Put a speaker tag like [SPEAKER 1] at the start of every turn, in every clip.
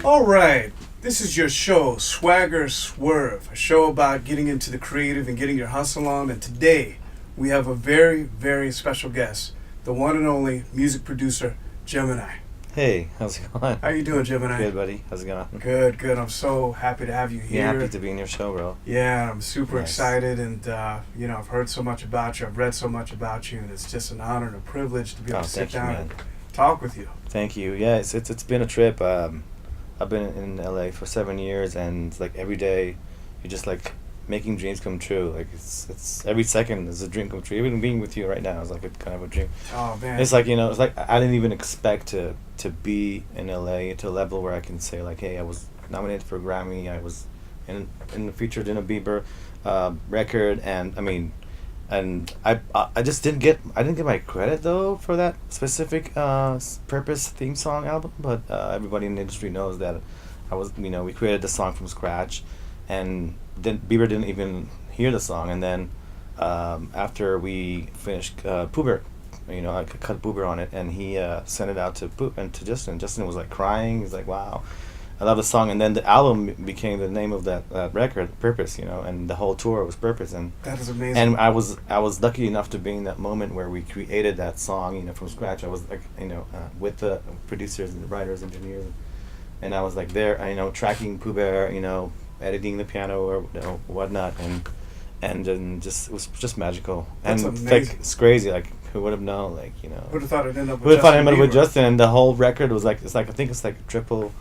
[SPEAKER 1] All right, this is your show, Swagger Swerve, a show about getting into the creative and getting your hustle on. And today we have a very, very special guest, the one and only music producer, Gemini.
[SPEAKER 2] Hey, how's it going?
[SPEAKER 1] How you doing, Gemini?
[SPEAKER 2] Good, buddy. How's it going?
[SPEAKER 1] Good, good. I'm so happy to have you here.
[SPEAKER 2] Yeah, happy to be in your show, bro.
[SPEAKER 1] Yeah, I'm super
[SPEAKER 2] Nice.
[SPEAKER 1] excited, and I've heard so much about you. I've read so much about you, and it's just an honor and a privilege to be able to sit
[SPEAKER 2] thank you,
[SPEAKER 1] down
[SPEAKER 2] man.
[SPEAKER 1] and talk with you.
[SPEAKER 2] Thank you. Yeah, it's been a trip. I've been in LA for 7 years, and like every day, you're just like making dreams come true. Like it's every second is a dream come true. Even being with you right now is like a kind of a dream.
[SPEAKER 1] Oh man,
[SPEAKER 2] It's like it's like I didn't even expect to be in LA to a level where I can say like, hey, I was nominated for a Grammy. I was featured in a Beiber record, and I mean. And I just didn't get my credit though for that specific Purpose theme song album, but everybody in the industry knows that I was we created the song from scratch, and then Beiber didn't even hear the song, and then after we finished Poo Bear, I cut Poo Bear on it, and he sent it out to Justin. Justin was like crying. He's like, wow, I love the song. And then the album became the name of that record, Purpose, and the whole tour was Purpose. And
[SPEAKER 1] that is amazing.
[SPEAKER 2] And I was lucky enough to be in that moment where we created that song, from scratch. I was like, with the producers and the writers, engineers, and I was like there, tracking Poo Bear, editing the piano or whatnot, and then it was just magical.
[SPEAKER 1] That's
[SPEAKER 2] and
[SPEAKER 1] amazing.
[SPEAKER 2] like it's crazy, like who would have known,
[SPEAKER 1] Who'd have thought it'd end up with
[SPEAKER 2] who would have thought
[SPEAKER 1] Justin
[SPEAKER 2] it with
[SPEAKER 1] Bieber?
[SPEAKER 2] Justin, and the whole record was like I think it's like triple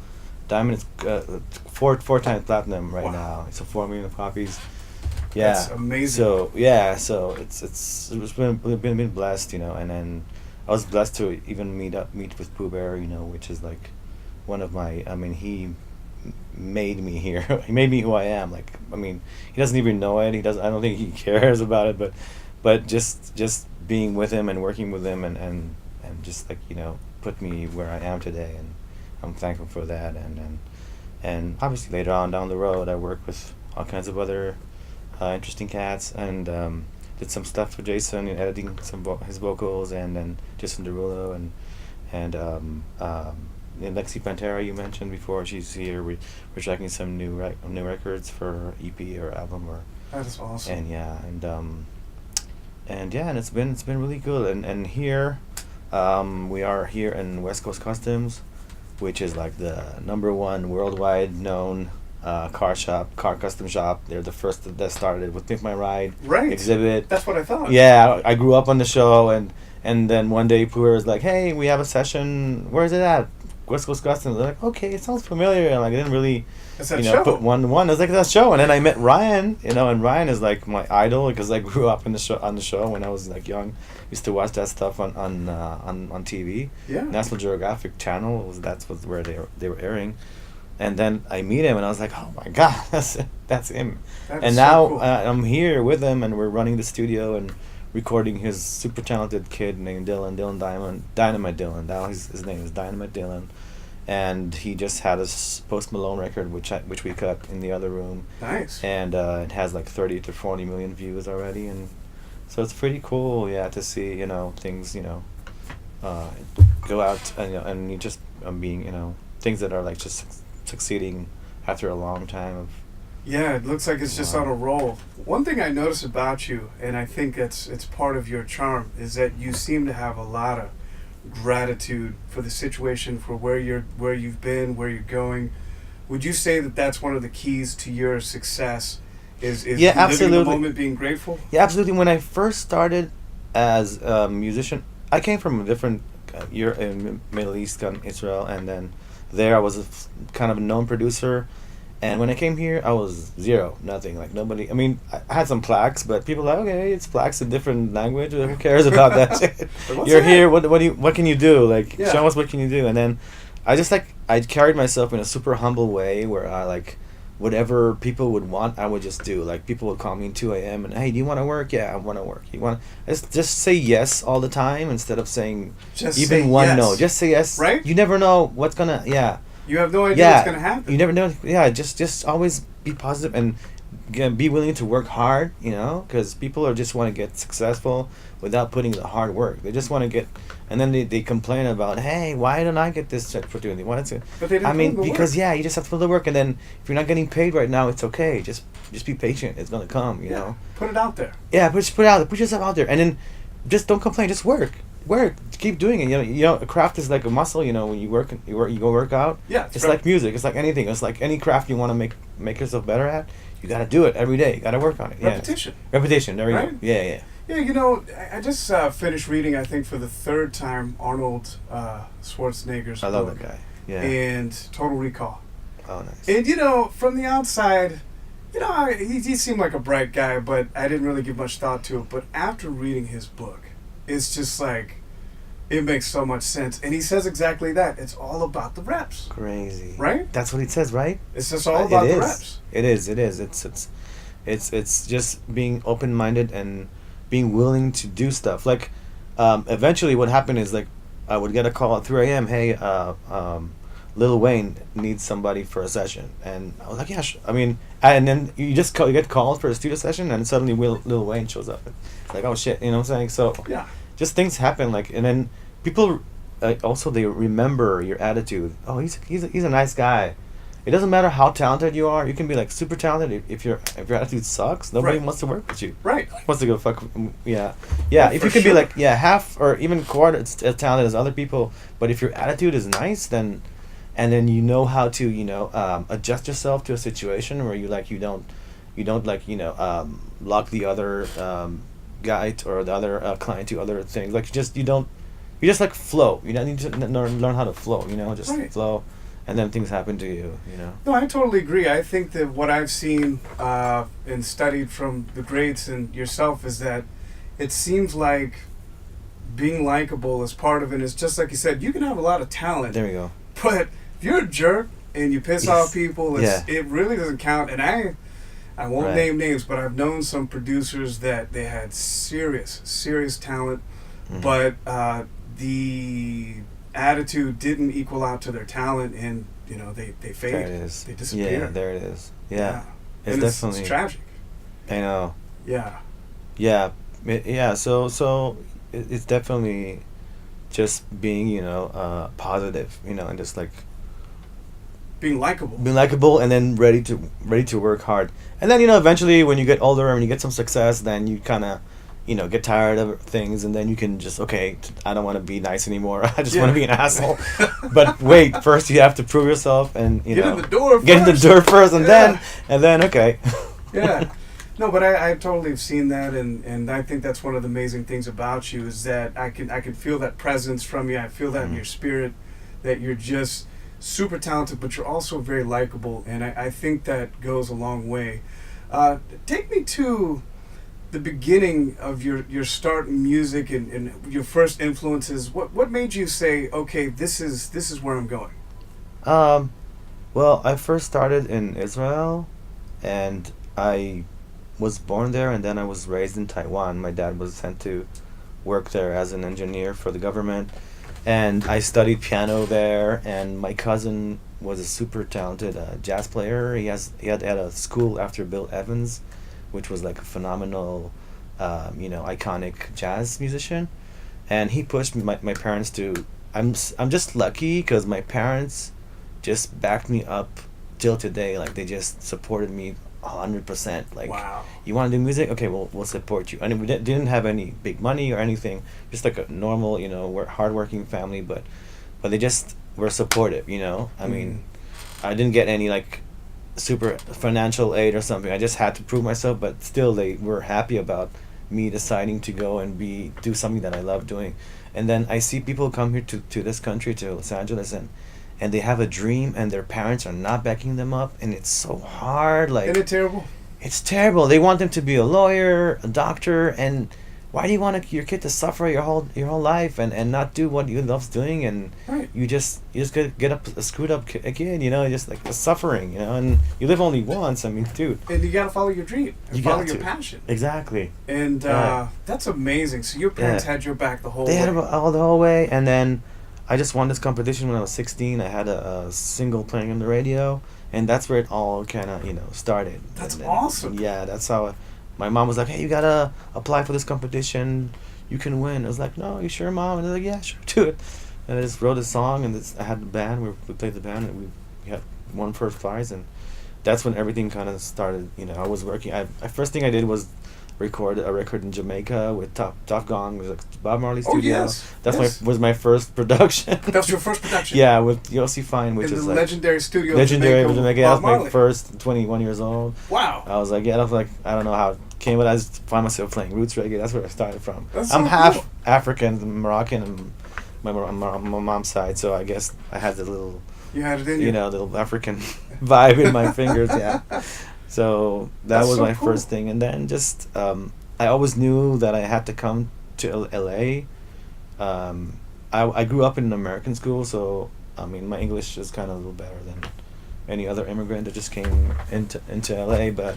[SPEAKER 2] diamond. It's four times platinum right
[SPEAKER 1] Wow.
[SPEAKER 2] now. It's 4 million copies. Yeah,
[SPEAKER 1] That's amazing.
[SPEAKER 2] So it's been blessed, and then I was blessed to even meet with Poo Bear, which is like one of my. I mean, he made me here. He made me who I am. Like, I mean, he doesn't even know it. He doesn't. I don't think he cares about it. But just being with him and working with him and just like put me where I am today, and I'm thankful for that. And obviously later on down the road, I worked with all kinds of other interesting cats, and did some stuff for Jason, editing some his vocals, and then Jason Derulo and Lexi Pantera you mentioned before. She's here. We're tracking some new records for her EP or album or.
[SPEAKER 1] That is awesome.
[SPEAKER 2] And it's been really good. And here, we are here in West Coast Customs, which is like the #1 worldwide known car custom shop. They're the first that started with Pimp My Ride
[SPEAKER 1] Right.
[SPEAKER 2] exhibit.
[SPEAKER 1] That's what I thought.
[SPEAKER 2] Yeah, I grew up on the show, and then one day Pooh was like, hey, we have a session. Where is it at? West Coast Customs. They're like, okay, it sounds familiar. And like, I didn't really,
[SPEAKER 1] It's that show.
[SPEAKER 2] put one. I was like, that show. And then I met Ryan, and Ryan is like my idol because I grew up on the show when I was like young. Used to watch that stuff on TV.
[SPEAKER 1] Yeah.
[SPEAKER 2] National Geographic Channel that's where they were airing. And then I meet him, and I was like, oh my God, that's him.
[SPEAKER 1] That is
[SPEAKER 2] And
[SPEAKER 1] so
[SPEAKER 2] now
[SPEAKER 1] cool.
[SPEAKER 2] I'm here with him, and we're running the studio and recording his super talented kid named Dylan Dynamite Dylan. Now his name is Dynamite Dylan, and he just had his Post Malone record, which we cut in the other room,
[SPEAKER 1] Nice.
[SPEAKER 2] and it has like 30 to 40 million views already, and so it's pretty cool, to see things go out and you just being things that are like just succeeding after a long time of.
[SPEAKER 1] Yeah, it looks like it's just
[SPEAKER 2] Wow.
[SPEAKER 1] on a roll. One thing I notice about you, and I think it's part of your charm, is that you seem to have a lot of gratitude for the situation, for where you've been, where you're going. Would you say that that's one of the keys to your success? Is
[SPEAKER 2] Yeah,
[SPEAKER 1] living
[SPEAKER 2] absolutely.
[SPEAKER 1] the moment, being grateful?
[SPEAKER 2] Yeah, absolutely. When I first started as a musician, I came from a different Middle East, Israel, and then there I was kind of a known producer. And when I came here, I was zero, nothing, like nobody. I mean, I had some plaques, but people were like, okay, it's plaques in different language. Who cares about that shit?
[SPEAKER 1] What's
[SPEAKER 2] You're
[SPEAKER 1] that?
[SPEAKER 2] here. What can you do? Like,
[SPEAKER 1] Yeah.
[SPEAKER 2] show us what can you do. And then I carried myself in a super humble way where I like whatever people would want, I would just do. Like people would call me at 2 a.m. and hey, do you want to work? Yeah, I want to work. Just say yes all the time instead of saying
[SPEAKER 1] Just
[SPEAKER 2] even
[SPEAKER 1] say
[SPEAKER 2] one
[SPEAKER 1] yes.
[SPEAKER 2] no. Just say yes.
[SPEAKER 1] Right?
[SPEAKER 2] You never know what's gonna. Yeah.
[SPEAKER 1] You have no idea
[SPEAKER 2] Yeah,
[SPEAKER 1] what's going to happen.
[SPEAKER 2] you never know. Yeah, just always be positive and be willing to work hard, you know, because people are just want to get successful without putting the hard work. They just want to get, and then they complain about, hey, why don't I get this opportunity? Why don't
[SPEAKER 1] But they didn't
[SPEAKER 2] I mean,
[SPEAKER 1] put in the
[SPEAKER 2] because
[SPEAKER 1] work.
[SPEAKER 2] yeah, you just have to put the work, and then if you're not getting paid right now, it's okay. Just be patient. It's gonna come, you know.
[SPEAKER 1] Put it out there.
[SPEAKER 2] Yeah, but just put yourself out there, and then just don't complain. Just work, keep doing it. You know, a craft is like a muscle. You know, when you go work out.
[SPEAKER 1] Yeah,
[SPEAKER 2] It's like music. It's like anything. It's like any craft you want to make yourself better at. You got to do it every day. You got to work on it. Yeah. Repetition. There you
[SPEAKER 1] Right?
[SPEAKER 2] go. Yeah.
[SPEAKER 1] Yeah, you know, I just finished reading, I think, for the third time, Arnold Schwarzenegger's
[SPEAKER 2] I love
[SPEAKER 1] book.
[SPEAKER 2] that guy. Yeah.
[SPEAKER 1] And Total Recall.
[SPEAKER 2] Oh, nice.
[SPEAKER 1] And, you know, from the outside, you know, he seemed like a bright guy, but I didn't really give much thought to it. But after reading his book, it's just like, it makes so much sense. And he says exactly that. It's all about the reps.
[SPEAKER 2] Crazy.
[SPEAKER 1] Right?
[SPEAKER 2] That's what he says, right?
[SPEAKER 1] It's just all about the reps.
[SPEAKER 2] It is. It's just being open-minded and being willing to do stuff. Like, eventually what happened is, like, I would get a call at 3 a.m. Hey, Lil Wayne needs somebody for a session. And I was like, yeah, I mean, and then you get called for a studio session, and suddenly Lil Wayne shows up. It's like, oh, shit, you know what I'm saying? So,
[SPEAKER 1] Yeah.
[SPEAKER 2] just things happen, like, and then people also, they remember your attitude. Oh, he's a nice guy. It doesn't matter how talented you are. You can be like super talented. If your attitude sucks, nobody
[SPEAKER 1] Right.
[SPEAKER 2] wants to work with you.
[SPEAKER 1] Right.
[SPEAKER 2] Wants to go fuck. Yeah.
[SPEAKER 1] Yeah,
[SPEAKER 2] If
[SPEAKER 1] for
[SPEAKER 2] you can
[SPEAKER 1] sure.
[SPEAKER 2] be like half or even quarter as talented as other people, but if your attitude is nice, then you know how to adjust yourself to a situation where you don't like lock the other guy or the other client to other things. Like you just like flow. You don't need to learn how to flow. Just
[SPEAKER 1] Right.
[SPEAKER 2] flow, and then things happen to you.
[SPEAKER 1] No, I totally agree. I think that what I've seen and studied from the greats and yourself is that it seems like being likable is part of it. It's just like you said, you can have a lot of talent,
[SPEAKER 2] There we go.
[SPEAKER 1] but if you're a jerk and you piss
[SPEAKER 2] Yes.
[SPEAKER 1] off people,
[SPEAKER 2] Yeah.
[SPEAKER 1] it really doesn't count. And I won't
[SPEAKER 2] Right.
[SPEAKER 1] name names, but I've known some producers that they had serious talent,
[SPEAKER 2] Mhm.
[SPEAKER 1] but the attitude didn't equal out to their talent, and they fade.
[SPEAKER 2] There it is.
[SPEAKER 1] They disappear.
[SPEAKER 2] Yeah, there it is. Yeah. It's
[SPEAKER 1] And
[SPEAKER 2] definitely.
[SPEAKER 1] it's tragic.
[SPEAKER 2] I know.
[SPEAKER 1] Yeah.
[SPEAKER 2] Yeah, So it's definitely just being positive, and just like
[SPEAKER 1] Being likable.
[SPEAKER 2] being likable, and then ready to work hard. And then eventually when you get older and you get some success, then you kind of get tired of things, and then you can just I don't want to be nice anymore. I just want to be an asshole. But wait, first you have to prove yourself, and
[SPEAKER 1] Get in the door
[SPEAKER 2] get in the
[SPEAKER 1] first.
[SPEAKER 2] door first, and
[SPEAKER 1] Yeah.
[SPEAKER 2] then okay.
[SPEAKER 1] Yeah. No, but I totally have seen that, and I think that's one of the amazing things about you is that I can feel that presence from you. I feel that in your spirit, that you're just super talented, but you're also very likable, and I think that goes a long way. Take me to the beginning of your start in music and your first influences. What made you say, okay, this is where I'm going?
[SPEAKER 2] Well, I first started in Israel, and I was born there, and then I was raised in Taiwan. My dad was sent to work there as an engineer for the government, and I studied piano there. And my cousin was a super talented jazz player. He had a school after Bill Evans, which was like a phenomenal, iconic jazz musician, and he pushed my parents to. I'm just lucky because my parents just backed me up till today. Like they just supported me 100%. Like,
[SPEAKER 1] Wow.
[SPEAKER 2] you want to do music? Okay, we'll support you. And we didn't have any big money or anything. Just like a normal, hardworking family. But they just were supportive. I mean, I didn't get any like super financial aid or something. I just had to prove myself. But still, they were happy about me deciding to go and do something that I love doing. And then I see people come here to this country, to Los Angeles, and they have a dream, and their parents are not backing them up, and it's so hard. Like,
[SPEAKER 1] Isn't it terrible?
[SPEAKER 2] it's terrible. They want them to be a lawyer, a doctor, and why do you want your kid to suffer your whole life and not do what you love doing? And
[SPEAKER 1] Right.
[SPEAKER 2] you just get a screwed up kid, just like the suffering, and you live only once. I mean, dude.
[SPEAKER 1] And you got to follow your dream. And
[SPEAKER 2] You
[SPEAKER 1] follow
[SPEAKER 2] got
[SPEAKER 1] your
[SPEAKER 2] to.
[SPEAKER 1] passion.
[SPEAKER 2] Exactly.
[SPEAKER 1] And
[SPEAKER 2] Yeah.
[SPEAKER 1] that's amazing. So your parents
[SPEAKER 2] Yeah.
[SPEAKER 1] had your back the whole
[SPEAKER 2] They
[SPEAKER 1] way.
[SPEAKER 2] had it all the whole way, and then I just won this competition when I was 16. I had a single playing on the radio, and that's where it all kind of started.
[SPEAKER 1] That's
[SPEAKER 2] And then,
[SPEAKER 1] awesome.
[SPEAKER 2] yeah, that's how. My mom was like, "Hey, you gotta apply for this competition. You can win." I was like, "No, you sure, mom?" And they're like, "Yeah, sure, do it." And I just wrote a song, and I had the band. We played the band, and we had won first prize, and that's when everything kind of started. I was working. I first thing I did was record a record in Jamaica with Top Gong. It was like Bob Marley
[SPEAKER 1] Oh
[SPEAKER 2] studio.
[SPEAKER 1] yes.
[SPEAKER 2] That's
[SPEAKER 1] yes.
[SPEAKER 2] was my first production.
[SPEAKER 1] That was your first production.
[SPEAKER 2] Yeah, with Yossi Fine, which
[SPEAKER 1] in
[SPEAKER 2] is
[SPEAKER 1] the
[SPEAKER 2] like
[SPEAKER 1] legendary studio.
[SPEAKER 2] legendary
[SPEAKER 1] of
[SPEAKER 2] with
[SPEAKER 1] Jamaica.
[SPEAKER 2] Jamaica. Yeah,
[SPEAKER 1] Bob
[SPEAKER 2] that was my
[SPEAKER 1] Marley.
[SPEAKER 2] first. 21 years old.
[SPEAKER 1] Wow.
[SPEAKER 2] I was like, I don't know how it came, but I just find myself playing roots reggae. That's where I started from.
[SPEAKER 1] That's
[SPEAKER 2] I'm
[SPEAKER 1] so
[SPEAKER 2] half
[SPEAKER 1] cool.
[SPEAKER 2] African, Moroccan, and my mom's side, so I guess I had the little,
[SPEAKER 1] You had it in you.
[SPEAKER 2] little African vibe in my fingers. Yeah. So that
[SPEAKER 1] That's
[SPEAKER 2] was
[SPEAKER 1] so
[SPEAKER 2] my
[SPEAKER 1] cool.
[SPEAKER 2] first thing, and then just I always knew that I had to come to L.A. I grew up in an American school, so I mean my English is kind of a little better than any other immigrant that just came into LA, but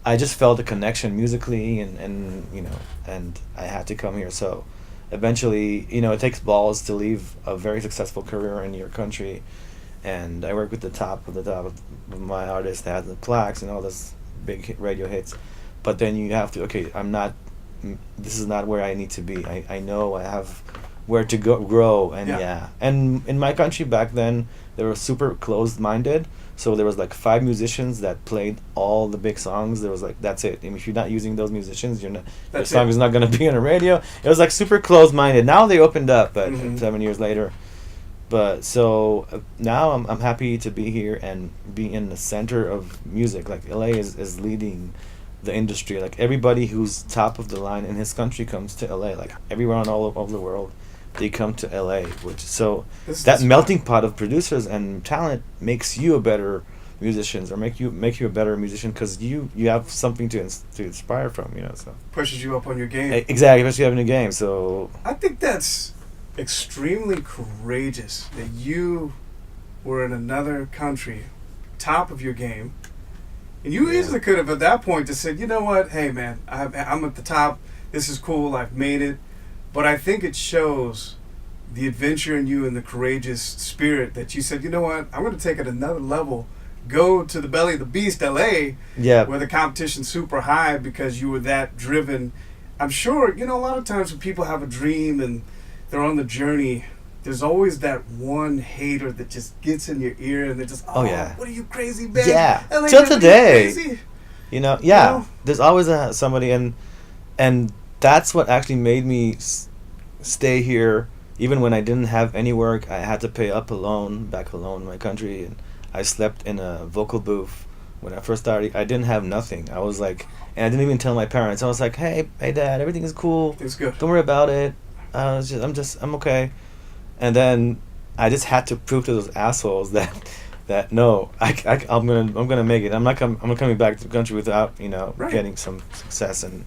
[SPEAKER 2] I just felt a connection musically, and I had to come here. So eventually, it takes balls to leave a very successful career in your country, and I worked with the top of my artists that had the plaques and all this radio hits, but then you have to, okay, this is not where I need to be. I know I have where to grow, and
[SPEAKER 1] Yeah.
[SPEAKER 2] and in my country back then they were super closed-minded, so there was like 5 musicians that played all the big songs. There was like, that's it. I mean, if you're not using those musicians, your
[SPEAKER 1] That's
[SPEAKER 2] song
[SPEAKER 1] it.
[SPEAKER 2] is not going to be on the radio. It was like super closed-minded. Now they opened up, but
[SPEAKER 1] Mhm.
[SPEAKER 2] 7 years later. But so now I'm happy to be here and be in the center of music. Like LA is leading the industry. Like everybody who's top of the line in his country comes to LA. Like everyone all over the world, they come to LA. Which so
[SPEAKER 1] This
[SPEAKER 2] that
[SPEAKER 1] is
[SPEAKER 2] melting pot of producers and talent makes you a better musicians, or make you a better musician, because you have something to inspire from. So
[SPEAKER 1] pushes you up on your game.
[SPEAKER 2] exactly, especially having a game. So
[SPEAKER 1] I think that's extremely courageous that you were in another country, top of your game, and you
[SPEAKER 2] Yeah.
[SPEAKER 1] easily could have at that point just said, you know what, hey man, I'm at the top. This is cool. I've made it. But I think it shows the adventure in you and the courageous spirit that you said, you know what, I'm going to take it another level. Go to the belly of the beast, LA,
[SPEAKER 2] yeah,
[SPEAKER 1] where the competition's super high because you were that driven. I'm sure, a lot of times when people have a dream and they're on the journey, there's always that one hater that just gets in your ear and they're just,
[SPEAKER 2] Oh, yeah.
[SPEAKER 1] what are you crazy, man?
[SPEAKER 2] Yeah.
[SPEAKER 1] LA,
[SPEAKER 2] Till
[SPEAKER 1] what are you
[SPEAKER 2] today.
[SPEAKER 1] crazy?"
[SPEAKER 2] yeah.
[SPEAKER 1] know?
[SPEAKER 2] There's always somebody, and that's what actually made me stay here, even when I didn't have any work. I had to pay up back alone in my country, and I slept in a vocal booth when I first started. I didn't have nothing. I was like, and I didn't even tell my parents. I was like, hey dad, everything is cool.
[SPEAKER 1] It's good.
[SPEAKER 2] Don't worry about it. I'm okay. And then I just had to prove to those assholes that no, I'm gonna make it. I'm not coming back to the country without
[SPEAKER 1] Right.
[SPEAKER 2] getting some success, and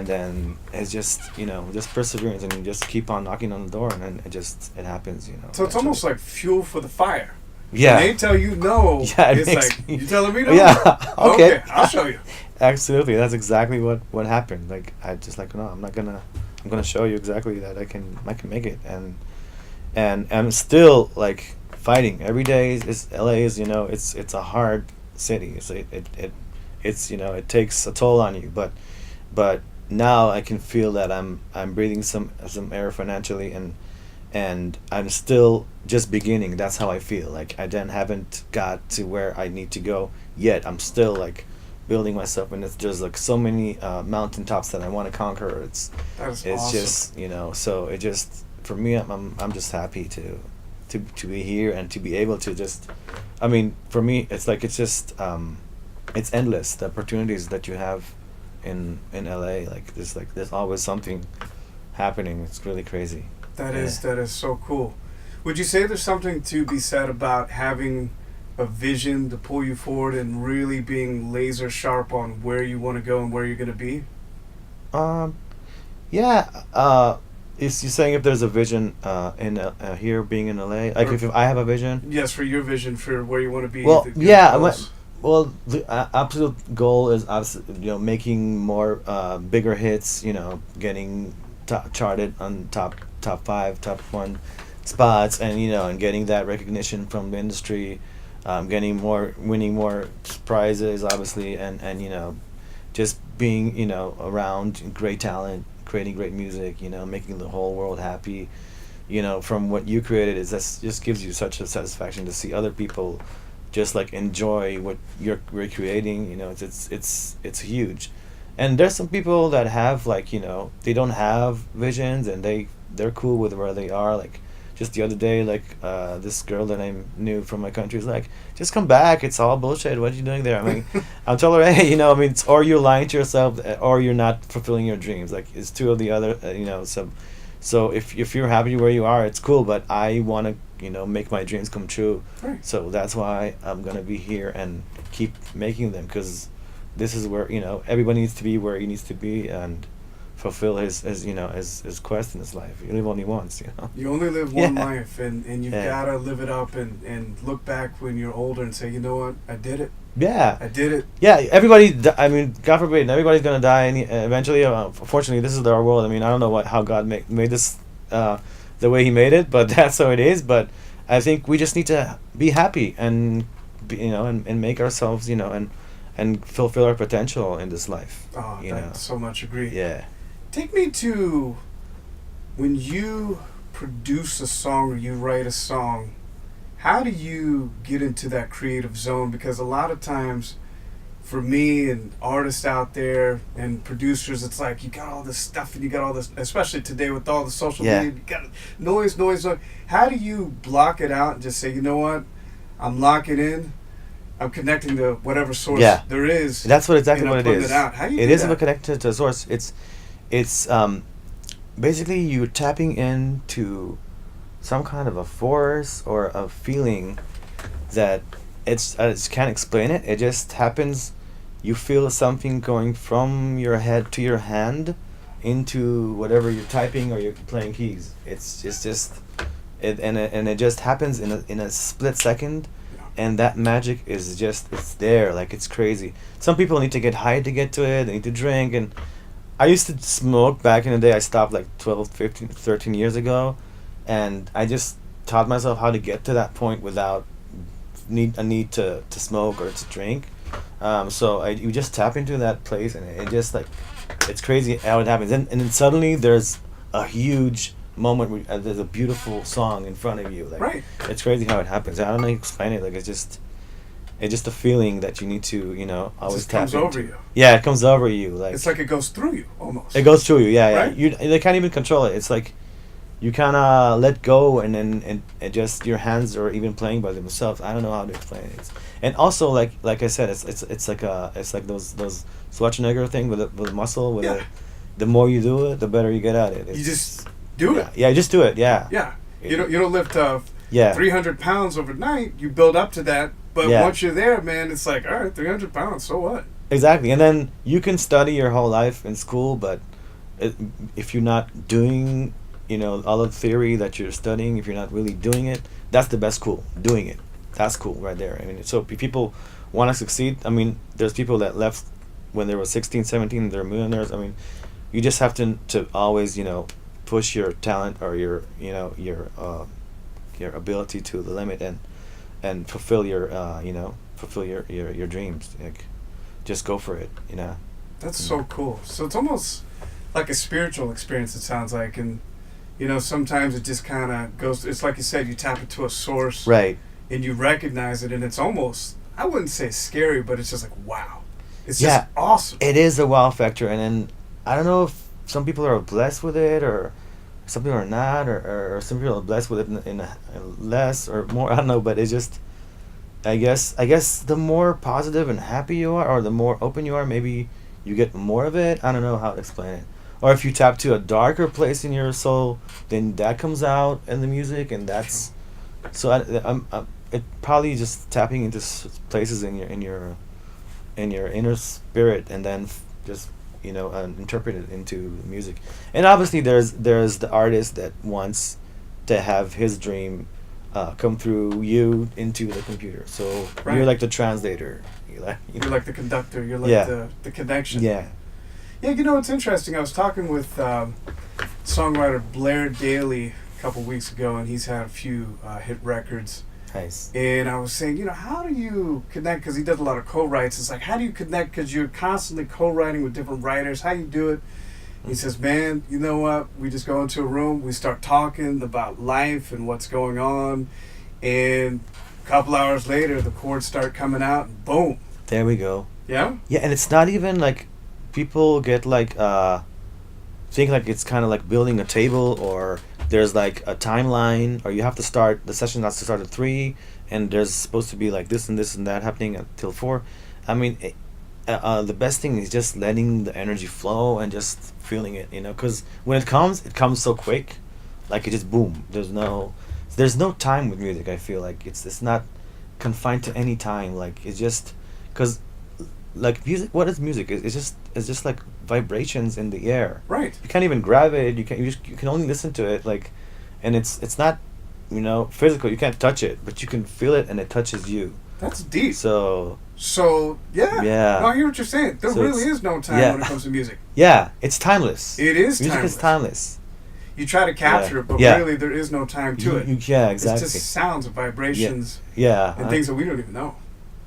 [SPEAKER 2] then it's just just perseverance, and you just keep on knocking on the door, and then it happens.
[SPEAKER 1] So it's
[SPEAKER 2] eventually.
[SPEAKER 1] almost like fuel for the fire.
[SPEAKER 2] Yeah.
[SPEAKER 1] When they tell you no,
[SPEAKER 2] Yeah, it
[SPEAKER 1] it's
[SPEAKER 2] makes
[SPEAKER 1] like,
[SPEAKER 2] me-
[SPEAKER 1] you telling me no?
[SPEAKER 2] Yeah, okay.
[SPEAKER 1] I'll show you.
[SPEAKER 2] Absolutely, that's exactly what happened. Like I just like, no, I'm gonna show you exactly that I can make it, and I'm still like fighting every day. LA is it's a hard city. It takes a toll on you, but now I can feel that I'm breathing some air financially, and I'm still just beginning. That's how I feel. Like I haven't got to where I need to go yet. I'm still like building myself, and it's just like so many mountaintops that I want to conquer. It's
[SPEAKER 1] That is
[SPEAKER 2] it's
[SPEAKER 1] awesome.
[SPEAKER 2] just so it just for me, I'm just happy to be here and to be able to just, I mean, for me it's like it's just it's endless, the opportunities that you have in LA. Like there's always something happening. It's really crazy.
[SPEAKER 1] That
[SPEAKER 2] Yeah.
[SPEAKER 1] is so cool. Would you say there's something to be said about having a vision to pull you forward and really being laser sharp on where you want to go and where you're going to be?
[SPEAKER 2] Yeah. Is you saying if there's a vision in here being in LA? Like
[SPEAKER 1] Or-
[SPEAKER 2] if I have a vision?
[SPEAKER 1] Yes, for your vision for where you want to be.
[SPEAKER 2] Well,
[SPEAKER 1] your
[SPEAKER 2] yeah.
[SPEAKER 1] goals.
[SPEAKER 2] Well, the absolute goal is making more bigger hits. Getting charted on top 5, top 1 spots, and and getting that recognition from the industry. winning more prizes, obviously, and just being around great talent, creating great music, making the whole world happy, from what you created is that just gives you such a satisfaction to see other people just like enjoy what you're creating. It's huge. And there's some people that have like they don't have visions and they're cool with where they are. Like just the other day, like this girl that I knew from my country was like, just come back, it's all bullshit, what are you doing there? I mean, I'm telling her, hey, it's or you're lying to yourself or you're not fulfilling your dreams. Like it's two of the other, so if you're happy where you are, it's cool, but I want to make my dreams come true.
[SPEAKER 1] Right.
[SPEAKER 2] So that's why I'm gonna be here and keep making them, because this is where everybody needs to be where he needs to be and fulfill his quest in his life. You live only once.
[SPEAKER 1] You only live one
[SPEAKER 2] Yeah.
[SPEAKER 1] life, and you've
[SPEAKER 2] Yeah.
[SPEAKER 1] gotta live it up and look back when you're older and say, you know what, I did it.
[SPEAKER 2] Yeah.
[SPEAKER 1] I did it.
[SPEAKER 2] Yeah, everybody. I mean, God forbid, everybody's gonna die, and eventually. Fortunately, this is our world. I mean, I don't know how God made this the way He made it, but that's how it is. But I think we just need to be happy and and make ourselves and fulfill our potential in this life.
[SPEAKER 1] Oh, I so much agree.
[SPEAKER 2] Yeah.
[SPEAKER 1] Take me to when you produce a song or you write a song. How do you get into that creative zone? Because a lot of times, for me and artists out there and producers, it's like you got all this stuff and you got all this, especially today with all the social
[SPEAKER 2] Yeah.
[SPEAKER 1] media, you got noise. How do you block it out and just say, you know what, I'm locking in, I'm connecting to whatever source
[SPEAKER 2] Yeah.
[SPEAKER 1] there is.
[SPEAKER 2] That's what exactly
[SPEAKER 1] and I'm
[SPEAKER 2] what it
[SPEAKER 1] putting
[SPEAKER 2] is.
[SPEAKER 1] It out. How do you
[SPEAKER 2] It
[SPEAKER 1] do
[SPEAKER 2] is
[SPEAKER 1] that?
[SPEAKER 2] about connected to a source. It's basically you tapping into some kind of a force or a feeling that I just can't explain it. It just happens. You feel something going from your head to your hand into whatever you're typing or you're playing keys. It's just it just happens in a split second, and that magic is just it's there. Like it's crazy. Some people need to get high to get to it. They need to drink. And I used to smoke back in the day. I stopped like 12, 15, 13 years ago, and I just taught myself how to get to that point without a need to smoke or to drink. So you just tap into that place, and it just like it's crazy how it happens. And then suddenly there's a huge moment where there's a beautiful song in front of you. Like
[SPEAKER 1] Right.
[SPEAKER 2] it's crazy how it happens. I don't know how to explain it. Like it's just a feeling that you need to always
[SPEAKER 1] just
[SPEAKER 2] tap
[SPEAKER 1] comes
[SPEAKER 2] into.
[SPEAKER 1] over you.
[SPEAKER 2] Yeah, it comes over you. Like
[SPEAKER 1] It's like it goes through you almost.
[SPEAKER 2] it goes through you. Yeah,
[SPEAKER 1] Right?
[SPEAKER 2] yeah. They can't even control it. It's like you kind of let go, and then and just your hands are even playing by themselves. I don't know how to explain it. And also, like I said, it's like those Schwarzenegger thing with a muscle.
[SPEAKER 1] Yeah.
[SPEAKER 2] The more you do it, the better you get at it.
[SPEAKER 1] You just do it.
[SPEAKER 2] Yeah, just do it. Yeah.
[SPEAKER 1] Yeah. You don't lift
[SPEAKER 2] Yeah.
[SPEAKER 1] 300 pounds overnight. You build up to that, but
[SPEAKER 2] Yeah.
[SPEAKER 1] once you're there, man, it's like, all right, 300 pounds. So what?
[SPEAKER 2] Exactly, and then you can study your whole life in school, but if you're not doing, all of the theory that you're studying, if you're not really doing it, that's the best school. Doing it, that's cool right there. I mean, so if people want to succeed, I mean, there's people that left when they were 16, 17, they're millionaires. I mean, you just have to always, push your talent or your ability to the limit and fulfill your your dreams. Like, just go for it.
[SPEAKER 1] That's so cool. So it's almost like a spiritual experience, it sounds like. And, sometimes it just kind of goes, it's like you said, you tap into a source.
[SPEAKER 2] Right.
[SPEAKER 1] And you recognize it, and it's almost, I wouldn't say scary, but it's just like, wow. It's
[SPEAKER 2] Yeah.
[SPEAKER 1] just awesome.
[SPEAKER 2] It is a wow factor, and then I don't know if some people are blessed with it, or some people are not, or some people are blessed with it in a less or more. I don't know, but it's just, I guess the more positive and happy you are, or the more open you are, maybe you get more of it. I don't know how to explain it. Or if you tap to a darker place in your soul, then that comes out in the music, and that's so. I'm it probably just tapping into places in your inner spirit, and then just interpret it into music. And obviously there's the artist that wants to have his dream come through you into the computer. So
[SPEAKER 1] Right.
[SPEAKER 2] you're like the translator.
[SPEAKER 1] You're like the conductor. You're like
[SPEAKER 2] Yeah.
[SPEAKER 1] the connection.
[SPEAKER 2] Yeah.
[SPEAKER 1] Yeah, it's interesting. I was talking with songwriter Blair Daly a couple weeks ago, and he's had a few hit records.
[SPEAKER 2] Nice.
[SPEAKER 1] And I was saying, how do you connect? Because he does a lot of co-writes. It's like, how do you connect? Because you're constantly co-writing with different writers. How you do it? He says, man, you know what? We just go into a room, we start talking about life and what's going on, and a couple hours later, the chords start coming out, and boom.
[SPEAKER 2] There we go.
[SPEAKER 1] Yeah?
[SPEAKER 2] Yeah, and it's not even like people get like think like it's kind of like building a table, or there's like a timeline, or you have to start the session has to start at 3, and there's supposed to be like this and this and that happening until 4. I mean, the best thing is just letting the energy flow and just feeling it, because when it comes so quick, like it just boom. There's no time with music. I feel like it's not confined to any time. Like it's just because like music. What is music? It's just like vibrations in the air.
[SPEAKER 1] Right.
[SPEAKER 2] You can't even grab it. You can only listen to it. Like, and it's not physical. You can't touch it, but you can feel it, and it touches you.
[SPEAKER 1] That's deep.
[SPEAKER 2] So
[SPEAKER 1] yeah.
[SPEAKER 2] Yeah.
[SPEAKER 1] No, I hear what you're saying. There
[SPEAKER 2] So
[SPEAKER 1] really is no time
[SPEAKER 2] yeah.
[SPEAKER 1] when it comes to music.
[SPEAKER 2] Yeah, it's timeless.
[SPEAKER 1] It is
[SPEAKER 2] Music
[SPEAKER 1] timeless.
[SPEAKER 2] is timeless.
[SPEAKER 1] You try to capture
[SPEAKER 2] Yeah.
[SPEAKER 1] it, but
[SPEAKER 2] Yeah.
[SPEAKER 1] really there is no time to it.
[SPEAKER 2] Yeah, exactly.
[SPEAKER 1] It's just sounds and vibrations
[SPEAKER 2] Yeah.
[SPEAKER 1] and things that we don't even know.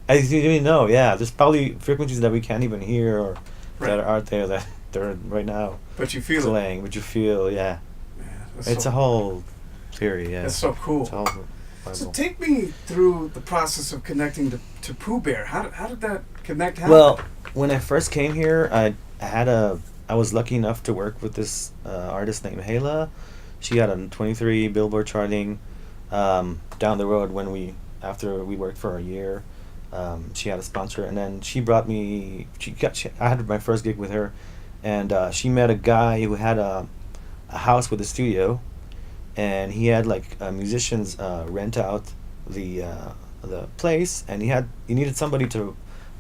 [SPEAKER 2] I didn't even know. Yeah, there's probably frequencies that we can't even hear, or
[SPEAKER 1] Right.
[SPEAKER 2] that are out there that they're right now
[SPEAKER 1] But you feel it.
[SPEAKER 2] playing. But you feel, yeah.
[SPEAKER 1] Yeah, that's
[SPEAKER 2] It's
[SPEAKER 1] so,
[SPEAKER 2] a whole theory. Yeah.
[SPEAKER 1] That's so cool.
[SPEAKER 2] It's a whole
[SPEAKER 1] So
[SPEAKER 2] Bible.
[SPEAKER 1] take me through the process of connecting to Pooh Bear. How did that connect happen?
[SPEAKER 2] Well, when I first came here, I was lucky enough to work with this artist named Hala. She had a 23 Billboard charting. Down the road, after we worked for a year, she had a sponsor, and then she brought me. I had my first gig with her, and she met a guy who had a house with a studio, and he had like musicians rent out the place, and he needed somebody to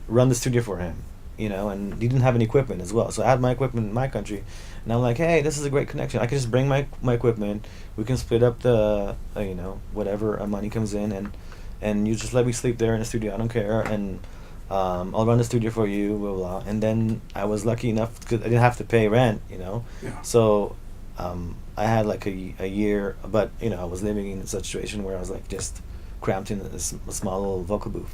[SPEAKER 2] run the studio for him, and he didn't have any equipment as well. So I had my equipment in my country, and I'm like, hey, this is a great connection. I can just bring my equipment. We can split up the whatever money comes in, and you just let me sleep there in the studio. I don't care, and I'll run the studio for you, blah, blah, blah. And then I was lucky enough because I didn't have to pay rent,
[SPEAKER 1] Yeah.
[SPEAKER 2] So I had like a year, but I was living in a situation where I was like just cramped in a small little vocal booth,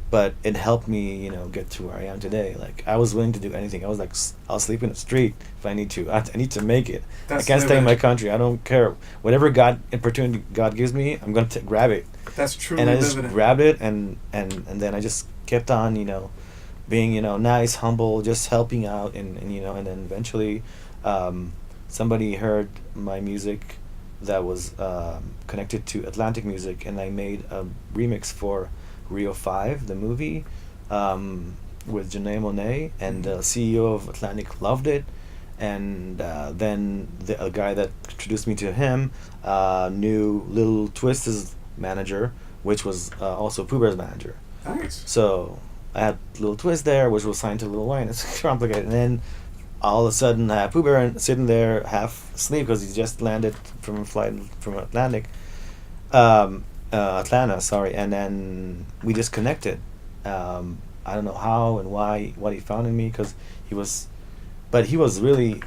[SPEAKER 2] but it helped me, get to where I am today. Like I was willing to do anything. I was like, I'll sleep in the street if I need to. I need to make it.
[SPEAKER 1] That's
[SPEAKER 2] I can't stay in my
[SPEAKER 1] living.
[SPEAKER 2] country. I don't care. Whatever opportunity God gives me, I'm gonna grab it.
[SPEAKER 1] That's truly
[SPEAKER 2] And I just
[SPEAKER 1] living it.
[SPEAKER 2] grabbed it, and then I just kept on, being, nice, humble, just helping out, and then eventually, somebody heard my music that was connected to Atlantic music, and I made a remix for Rio 5, the movie, with Janae Monet, and the CEO of Atlantic loved it, and then a guy that introduced me to him knew Lil Twist's manager, which was also Poo Bear's manager.
[SPEAKER 1] Nice.
[SPEAKER 2] So I had Lil Twist there, which was signed to Lil Wayne. It's complicated. And then all of a sudden, I have Poo Bear sitting there half asleep because he just landed from a flight from Atlanta, sorry. And then we just connected. I don't know how and why, what he found in me, because he was really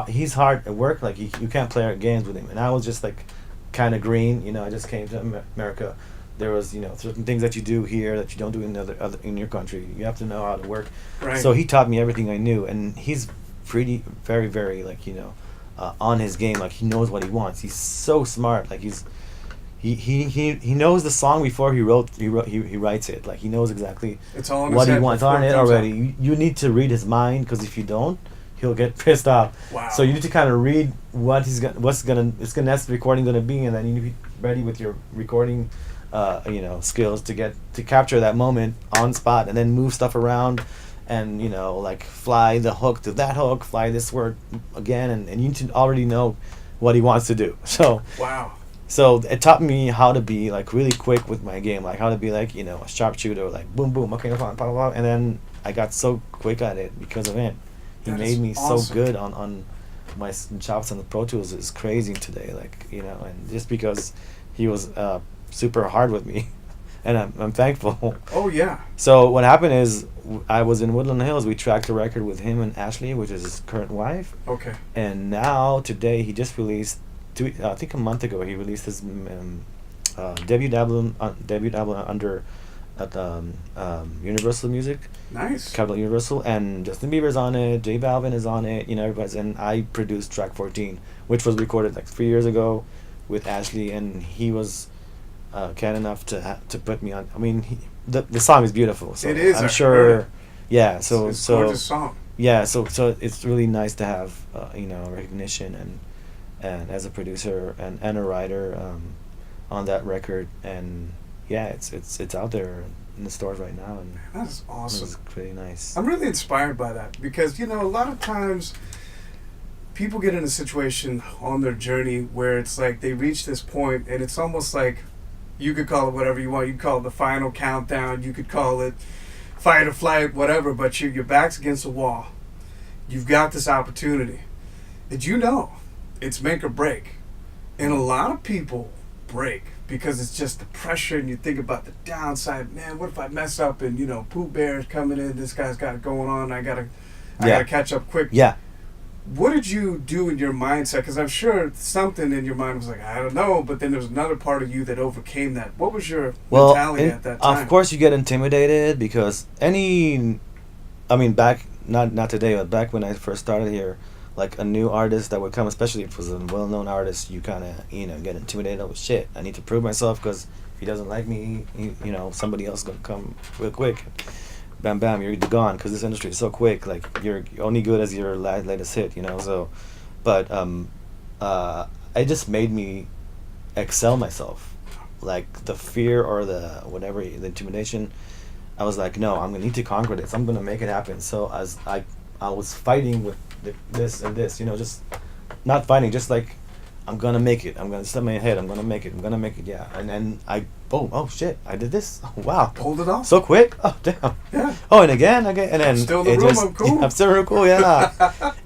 [SPEAKER 2] he's hard at work. Like you can't play games with him. And I was just like kind of green. I just came to America. There was certain things that you do here that you don't do in other in your country. You have to know how to work.
[SPEAKER 1] Right.
[SPEAKER 2] So he taught me everything I knew, and he's pretty very very like on his game. Like he knows what he wants. He's so smart. Like he knows the song before he writes it. Like he knows exactly
[SPEAKER 1] It's all in his
[SPEAKER 2] what he
[SPEAKER 1] head
[SPEAKER 2] wants
[SPEAKER 1] before
[SPEAKER 2] on
[SPEAKER 1] it
[SPEAKER 2] it
[SPEAKER 1] comes
[SPEAKER 2] already.
[SPEAKER 1] out.
[SPEAKER 2] You need to read his mind, because if you don't, he'll get pissed off.
[SPEAKER 1] Wow.
[SPEAKER 2] So you need to kind of read what that's the recording gonna be, and then you need to be ready with your recording, skills to capture that moment on spot, and then move stuff around, and like fly the hook to that hook, fly this word again, and you need to already know what he wants to do.
[SPEAKER 1] Wow.
[SPEAKER 2] So it taught me how to be like really quick with my game, like how to be like a sharpshooter, like boom boom, okay, no problem, blah, blah, blah. And then I got so quick at it because of him. He
[SPEAKER 1] That
[SPEAKER 2] made
[SPEAKER 1] is
[SPEAKER 2] me
[SPEAKER 1] awesome.
[SPEAKER 2] so good on my chops on the Pro Tools is crazy today, like and just because he was super hard with me, and I'm thankful.
[SPEAKER 1] Oh yeah.
[SPEAKER 2] So what happened is I was in Woodland Hills. We tracked a record with him and Ashley, which is his current wife.
[SPEAKER 1] Okay.
[SPEAKER 2] And now today he just released, I think a month ago, he released his debut album under at Universal Music,
[SPEAKER 1] Nice.
[SPEAKER 2] Capital Universal, and Justin Bieber's on it, J Balvin is on it, everybody's, and I produced track 14, which was recorded like 3 years ago with Ashley, and he was kind enough to put me on. I mean, the song is beautiful. So
[SPEAKER 1] It is,
[SPEAKER 2] I'm
[SPEAKER 1] I
[SPEAKER 2] sure.
[SPEAKER 1] heard it.
[SPEAKER 2] Yeah. So
[SPEAKER 1] It's a gorgeous song.
[SPEAKER 2] yeah. So it's really nice to have recognition and as a producer and a writer on that record, and yeah, it's out there in the stores right now, and
[SPEAKER 1] That is awesome.
[SPEAKER 2] it's pretty nice.
[SPEAKER 1] I'm really inspired by that because, a lot of times people get in a situation on their journey where it's like they reach this point and it's almost like you could call it whatever you want. You could call it the final countdown. You could call it fight or flight, whatever, but your back's against the wall. You've got this opportunity. And it's make or break. And a lot of people break because it's just the pressure and you think about the downside. Man, what if I mess up and, Pooh Bear is coming in, this guy's got it going on, I gotta catch up quick.
[SPEAKER 2] Yeah.
[SPEAKER 1] What did you do in your mindset? Because I'm sure something in your mind was like, I don't know, but then there was another part of you that overcame that. What was your mentality at that time?
[SPEAKER 2] Of course you get intimidated because back, not today, but back when I first started here, like a new artist that would come, especially if it was a well-known artist, you kind of, get intimidated. Oh, shit, I need to prove myself because if he doesn't like me, somebody else going to come real quick. Bam, bam, you're gone because this industry is so quick. Like, you're only good as your latest hit, so. But it just made me excel myself. Like, the fear or the intimidation, I was like, no, I'm going to need to conquer this. I'm going to make it happen. So as I was fighting with this and this, just not fighting, just like, I'm going to make it. I'm going to set my head. I'm going to make it. Yeah. And then oh shit, I did this. Oh, wow.
[SPEAKER 1] Pulled it off.
[SPEAKER 2] So quick. Oh, damn.
[SPEAKER 1] Yeah.
[SPEAKER 2] Oh, and again. And then
[SPEAKER 1] Still in the room, I'm cool.
[SPEAKER 2] I'm still real cool, yeah.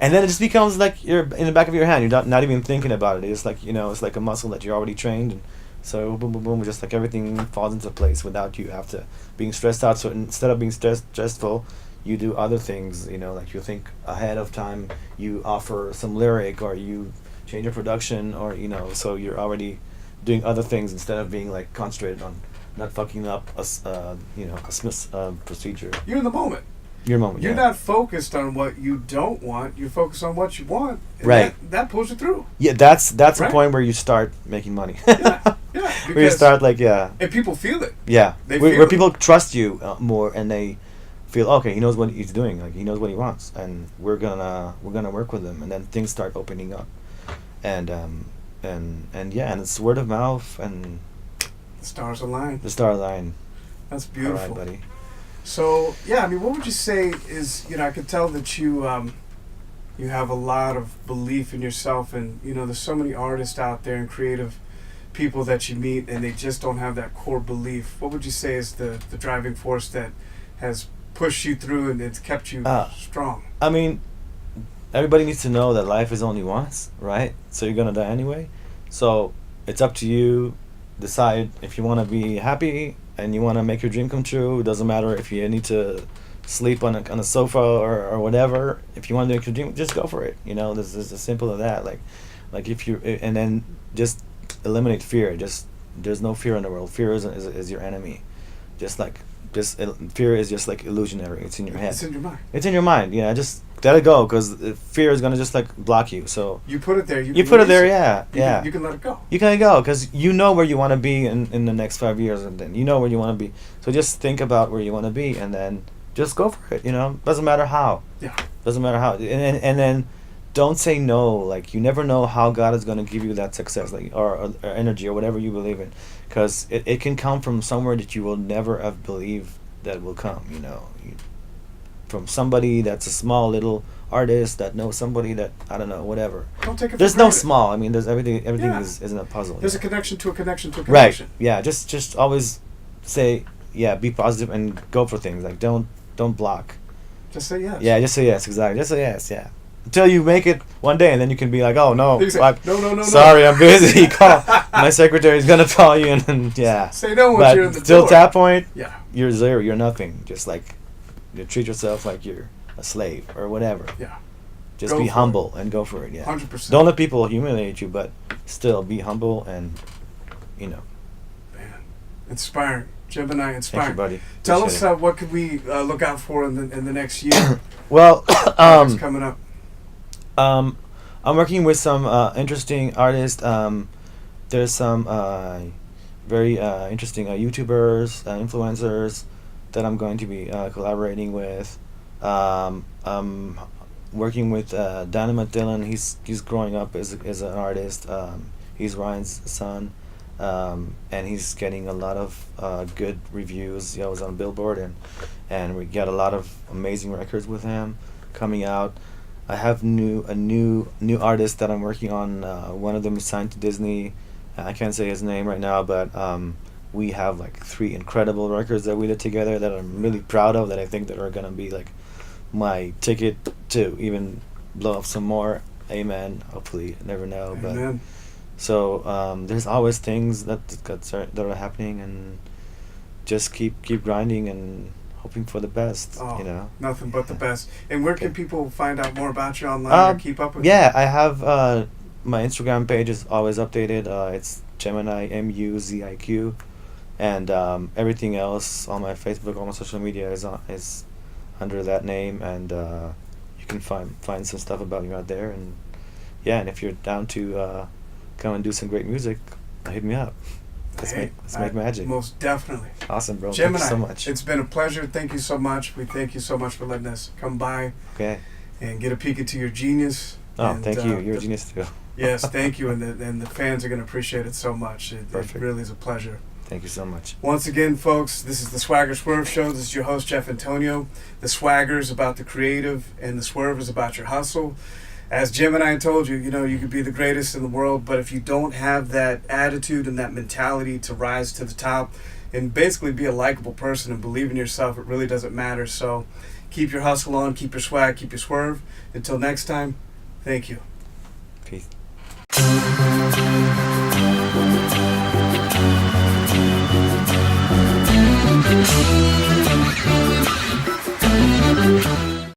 [SPEAKER 2] And then it just becomes like you're in the back of your hand. You're not even thinking about it. It's like, it's like a muscle that you're already trained. And so boom, boom, boom, just like everything falls into place without you have to being stressed out. So instead of being stressful, you do other things, like you think ahead of time, you offer some lyric or you change your production or, so you're already doing other things instead of being like concentrated on not fucking up a Smith procedure.
[SPEAKER 1] You're in the moment.
[SPEAKER 2] Your moment.
[SPEAKER 1] You're not focused on what you don't want. You're focused on what you want. And
[SPEAKER 2] right.
[SPEAKER 1] That pulls you through.
[SPEAKER 2] Yeah, that's
[SPEAKER 1] right?
[SPEAKER 2] the point where you start making money.
[SPEAKER 1] Yeah.
[SPEAKER 2] Where you start
[SPEAKER 1] And people feel it.
[SPEAKER 2] Yeah.
[SPEAKER 1] Where
[SPEAKER 2] people trust you more and they feel, okay, he knows what he's doing. Like, he knows what he wants, and we're gonna work with him, and then things start opening up, and it's word of mouth, and
[SPEAKER 1] the stars align.
[SPEAKER 2] That's
[SPEAKER 1] That's beautiful.
[SPEAKER 2] All right, buddy.
[SPEAKER 1] So what would you say is, I could tell that you have a lot of belief in yourself, and there's so many artists out there and creative people that you meet, and they just don't have that core belief. What would you say is the driving force that has pushed you through and it's kept you strong?
[SPEAKER 2] I mean, everybody needs to know that life is only once, right? So you're gonna die anyway. So it's up to you. Decide if you want to be happy and you want to make your dream come true. It doesn't matter if you need to sleep on a sofa or whatever. If you want to make your dream, just go for it. This is as simple as that. Like if you, and then just eliminate fear. There's no fear in the world. Fear is your enemy. Fear is just like illusionary. It's in your head.
[SPEAKER 1] It's in your mind.
[SPEAKER 2] It's in your mind. Yeah, just let it go because fear is gonna just like block you. So
[SPEAKER 1] you put it there.
[SPEAKER 2] You put it there. Yeah.
[SPEAKER 1] You can let it go.
[SPEAKER 2] You can go because you know where you want to be in the next 5 years, and then you know where you want to be. So just think about where you want to be, and then just go for it. Doesn't matter how.
[SPEAKER 1] Yeah.
[SPEAKER 2] Doesn't matter how. And then don't say no. Like, you never know how God is gonna give you that success, like or energy or whatever you believe in, because it can come from somewhere that you will never have believed that will come. From somebody that's a small little artist that knows somebody that, I don't know, whatever.
[SPEAKER 1] Don't take it for
[SPEAKER 2] There's
[SPEAKER 1] granted.
[SPEAKER 2] no small. I mean, there's everything is in a puzzle.
[SPEAKER 1] There's a connection to a connection to a connection.
[SPEAKER 2] Right. Yeah. Just always say, be positive and go for things. Like, don't block.
[SPEAKER 1] Just say yes.
[SPEAKER 2] Yeah, just say yes. Exactly. Just say yes. Yeah. Until you make it one day, and then you can be like, oh no,
[SPEAKER 1] no.
[SPEAKER 2] Sorry, I'm busy. Call my secretary's gonna call you, and then
[SPEAKER 1] say no once you're in the
[SPEAKER 2] till
[SPEAKER 1] door.
[SPEAKER 2] that point,
[SPEAKER 1] yeah,
[SPEAKER 2] you're zero. You're nothing. Just like you treat yourself like you're a slave or whatever.
[SPEAKER 1] Yeah.
[SPEAKER 2] Just be humble and go for it. Yeah.
[SPEAKER 1] 100%.
[SPEAKER 2] Don't let people humiliate you, but still be humble and
[SPEAKER 1] Inspiring. Gemini, inspiring.
[SPEAKER 2] Thank you, buddy.
[SPEAKER 1] Tell
[SPEAKER 2] Appreciate
[SPEAKER 1] us
[SPEAKER 2] it.
[SPEAKER 1] what could we look out for in the next year.
[SPEAKER 2] Well,
[SPEAKER 1] What's coming up?
[SPEAKER 2] I'm working with some interesting artists. There's some very interesting YouTubers, influencers that I'm going to be collaborating with. I'm working with Dynamite Dylan. He's growing up as an artist. He's Ryan's son, and he's getting a lot of good reviews. I was on Billboard, and we got a lot of amazing records with him coming out. I have a new artist that I'm working on. One of them is signed to Disney. I can't say his name right now, but we have like 3 incredible records that we did together that I'm really proud of. That I think that are gonna be like my ticket to even blow up some more. Amen. Hopefully, I never know.
[SPEAKER 1] Amen.
[SPEAKER 2] But so there's always things that are happening, and just keep grinding and hoping for the best.
[SPEAKER 1] Oh,
[SPEAKER 2] you know,
[SPEAKER 1] nothing but the best. And where can
[SPEAKER 2] Okay.
[SPEAKER 1] people find out more about you online or keep up with you?
[SPEAKER 2] Yeah, I have my Instagram page is always updated. It's Gemini MUZIQ, and everything else on my Facebook, all my social media is under that name, and you can find some stuff about me out there. And yeah, and if you're down to come and do some great music, hit me up. Let's make magic.
[SPEAKER 1] Most definitely.
[SPEAKER 2] Awesome, bro.
[SPEAKER 1] Gemini,
[SPEAKER 2] Thank you so much.
[SPEAKER 1] it's been a pleasure. Thank you so much. We thank you so much for letting us come by
[SPEAKER 2] Okay.
[SPEAKER 1] and get a peek into your genius.
[SPEAKER 2] Oh,
[SPEAKER 1] And,
[SPEAKER 2] thank you. You're a genius too.
[SPEAKER 1] Yes, thank you, and the fans are going to appreciate it so much. It
[SPEAKER 2] Perfect.
[SPEAKER 1] really is a pleasure.
[SPEAKER 2] Thank you so much.
[SPEAKER 1] Once again, folks, this is the Swagger Swerve Show. This is your host, Jeff Antonio. The Swagger is about the creative, and the Swerve is about your hustle. As Gemini told you, you could be the greatest in the world, but if you don't have that attitude and that mentality to rise to the top and basically be a likable person and believe in yourself, it really doesn't matter. So keep your hustle on, keep your swag, keep your swerve. Until next time, thank you.
[SPEAKER 2] Peace.